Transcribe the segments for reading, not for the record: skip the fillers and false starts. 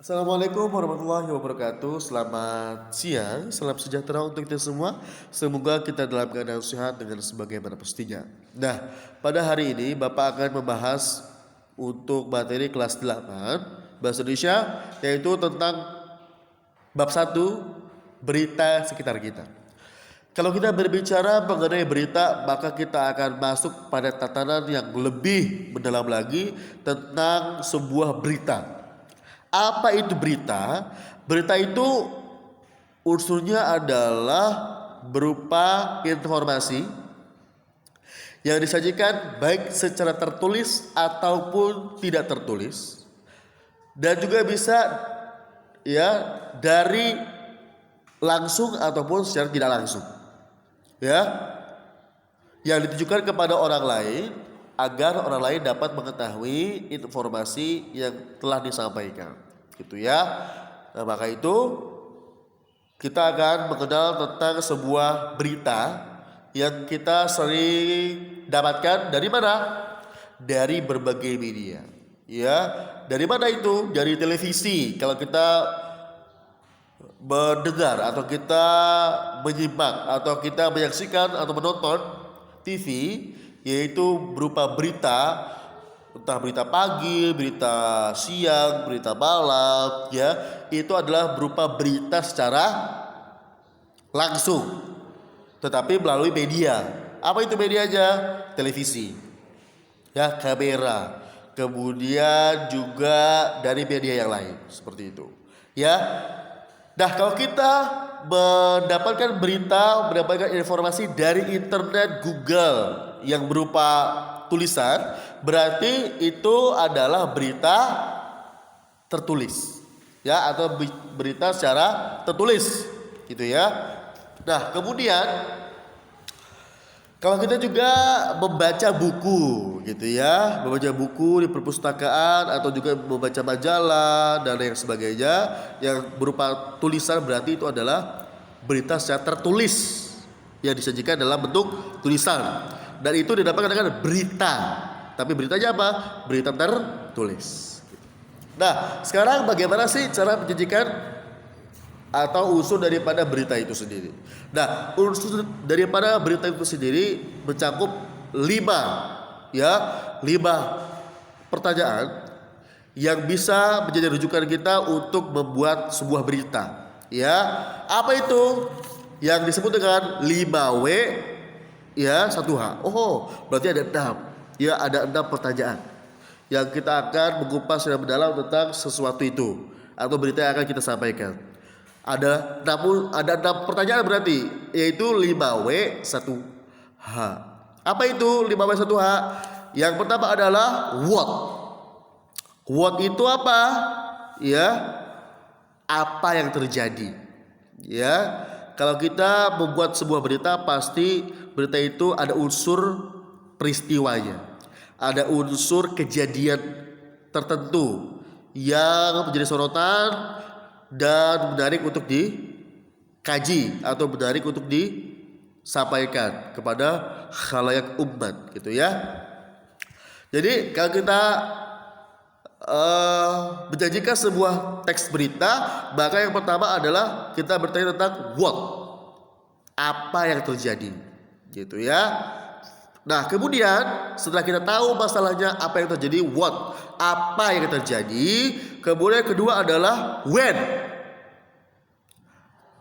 Assalamualaikum warahmatullahi wabarakatuh. Selamat siang, salam sejahtera untuk kita semua. Semoga kita dalam keadaan sehat dengan sebagaimana pastinya. Nah, pada hari ini Bapak akan membahas untuk materi kelas 8 Bahasa Indonesia, yaitu tentang bab 1 berita sekitar kita. Kalau kita berbicara mengenai berita, maka kita akan masuk pada tatanan yang lebih mendalam lagi tentang sebuah berita. Apa itu berita? Berita itu unsurnya adalah berupa informasi yang disajikan baik secara tertulis ataupun tidak tertulis, dan juga bisa dari langsung ataupun secara tidak langsung, yang ditujukan kepada orang lain agar orang lain dapat mengetahui informasi yang telah disampaikan, gitu ya. Nah, maka itu kita akan mengenal tentang sebuah berita yang kita sering dapatkan dari mana? Dari berbagai media, Dari mana itu? Dari televisi. Kalau kita mendengar atau kita menyimak atau kita menyaksikan atau menonton TV, yaitu berupa berita, entah berita pagi, berita siang, berita malam, itu adalah berupa berita secara langsung, tetapi melalui media. Apa itu medianya? Televisi, kamera, kemudian juga dari media yang lain, seperti itu, Nah, kalau kita mendapatkan informasi dari internet Google yang berupa tulisan, berarti itu adalah berita tertulis, atau berita secara tertulis, gitu ya. Nah, kemudian kalau kita juga membaca buku, membaca buku di perpustakaan atau juga membaca majalah dan yang sebagainya yang berupa tulisan, berarti itu adalah berita secara tertulis yang disajikan dalam bentuk tulisan, dan itu didapatkan dengan berita. Tapi beritanya apa? Berita tertulis. Nah, sekarang bagaimana sih cara menyajikan atau unsur daripada berita itu sendiri? Nah, unsur daripada berita itu sendiri mencakup 5 pertanyaan yang bisa menjadi rujukan kita untuk membuat sebuah berita. Apa itu? Yang disebut dengan 5W 1H. Oh, berarti ada 6. Ada 6 pertanyaan yang kita akan mengupas secara mendalam tentang sesuatu itu atau berita yang akan kita sampaikan. Ada 6 pertanyaan berarti, yaitu 5W 1H. Apa itu 5W 1H? Yang pertama adalah what. What itu apa? Apa yang terjadi? Kalau kita membuat sebuah berita, pasti berita itu ada unsur peristiwanya, ada unsur kejadian tertentu yang menjadi sorotan dan menarik untuk dikaji atau menarik untuk disampaikan kepada khalayak umat, gitu ya. Jadi kalau kita menjanjikan sebuah teks berita, maka yang pertama adalah kita bertanya tentang what, apa yang terjadi, gitu ya. Nah, kemudian setelah kita tahu masalahnya apa yang terjadi, what, apa yang terjadi, kemudian kedua adalah when,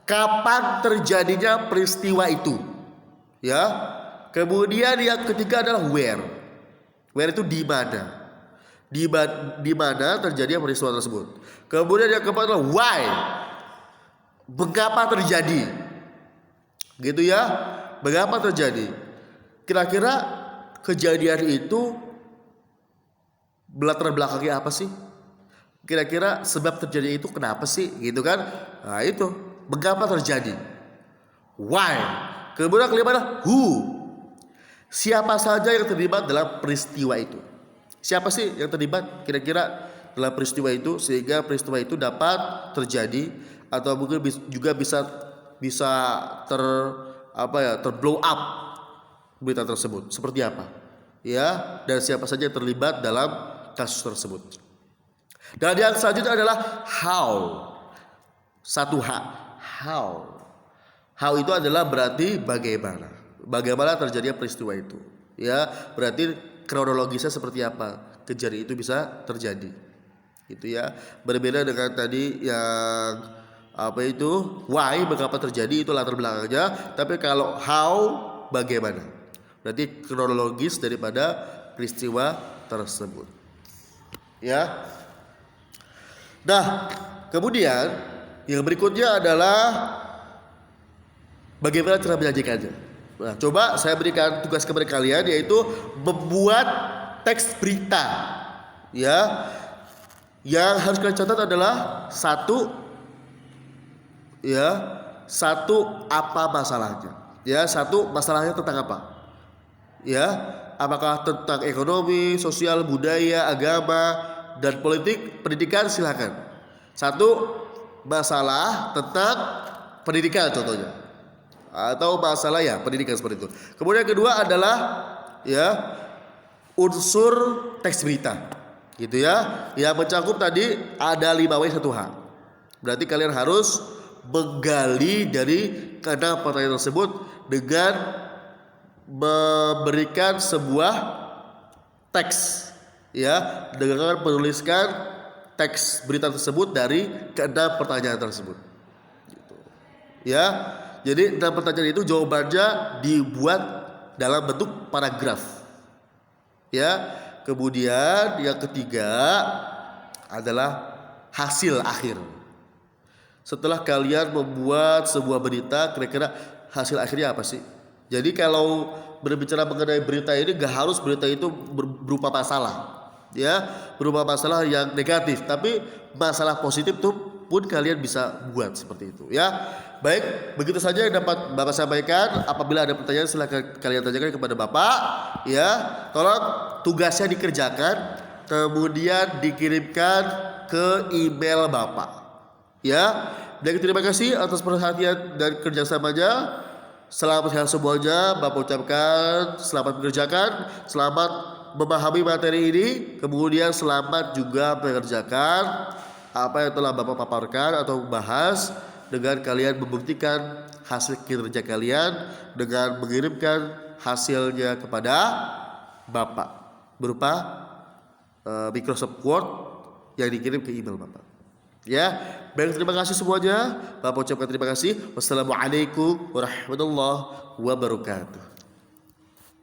kapan terjadinya peristiwa itu, Kemudian yang ketiga adalah where. Where itu di mana? Di mana terjadi peristiwa tersebut. Kemudian yang keempat adalah why, mengapa terjadi, gitu ya. Mengapa terjadi? Kira-kira kejadian itu latar belakangnya apa sih? Kira-kira sebab terjadi itu kenapa sih, gitu kan? Nah, itu mengapa terjadi, why. Kemudian kelima adalah who, siapa saja yang terlibat dalam peristiwa itu. Siapa sih yang terlibat kira-kira dalam peristiwa itu sehingga peristiwa itu dapat terjadi, atau mungkin juga bisa terblow up berita tersebut seperti apa, dan siapa saja yang terlibat dalam kasus tersebut. Dan yang selanjutnya adalah how. Satu H. How. How itu adalah berarti bagaimana. Bagaimana terjadinya peristiwa itu. Ya, berarti kronologisnya seperti apa kejadian itu bisa terjadi. Gitu ya. Berbeda dengan tadi yang apa itu why, mengapa terjadi, itu latar belakangnya. Tapi kalau how, bagaimana. Berarti kronologis daripada peristiwa tersebut. Ya. Nah, kemudian yang berikutnya adalah bagaimana cara menyajikannya. Nah, coba saya berikan tugas kepada kalian, yaitu membuat teks berita. Ya, yang harus kalian catat adalah satu apa masalahnya. Ya, satu masalahnya tentang apa? Ya, apakah tentang ekonomi, sosial, budaya, agama, dan politik, pendidikan, silakan. Satu masalah tentang pendidikan contohnya, atau masalah ya pendidikan seperti itu. Kemudian kedua adalah ya unsur teks berita, gitu ya. Yang mencakup tadi ada 5W1H. Berarti kalian harus menggali dari kena pertanyaan tersebut dengan memberikan sebuah teks, ya, dengan menuliskan teks berita tersebut dari keenam pertanyaan tersebut. Gitu. Ya, jadi dalam pertanyaan itu jawabannya dibuat dalam bentuk paragraf. Ya, kemudian yang ketiga adalah hasil akhir. Setelah kalian membuat sebuah berita, kira-kira hasil akhirnya apa sih? Jadi kalau berbicara mengenai berita ini, gak harus berita itu berupa masalah, ya, berupa masalah yang negatif, tapi masalah positif tuh pun kalian bisa buat seperti itu, ya. Baik, begitu saja yang dapat Bapak sampaikan. Apabila ada pertanyaan silahkan kalian tanyakan kepada Bapak, ya. Tolong tugasnya dikerjakan, kemudian dikirimkan ke email Bapak, ya. Dan terima kasih atas perhatian dan kerjasamanya. Selamat siang semuanya. Bapak ucapkan selamat mengerjakan, selamat memahami materi ini, kemudian selamat juga mengerjakan apa yang telah Bapak paparkan atau bahas, dengan kalian membuktikan hasil kinerja kalian dengan mengirimkan hasilnya kepada Bapak berupa Microsoft Word yang dikirim ke email Bapak. Ya, baik, terima kasih semuanya. Bapak ucapkan terima kasih. Wassalamualaikum warahmatullahi wabarakatuh.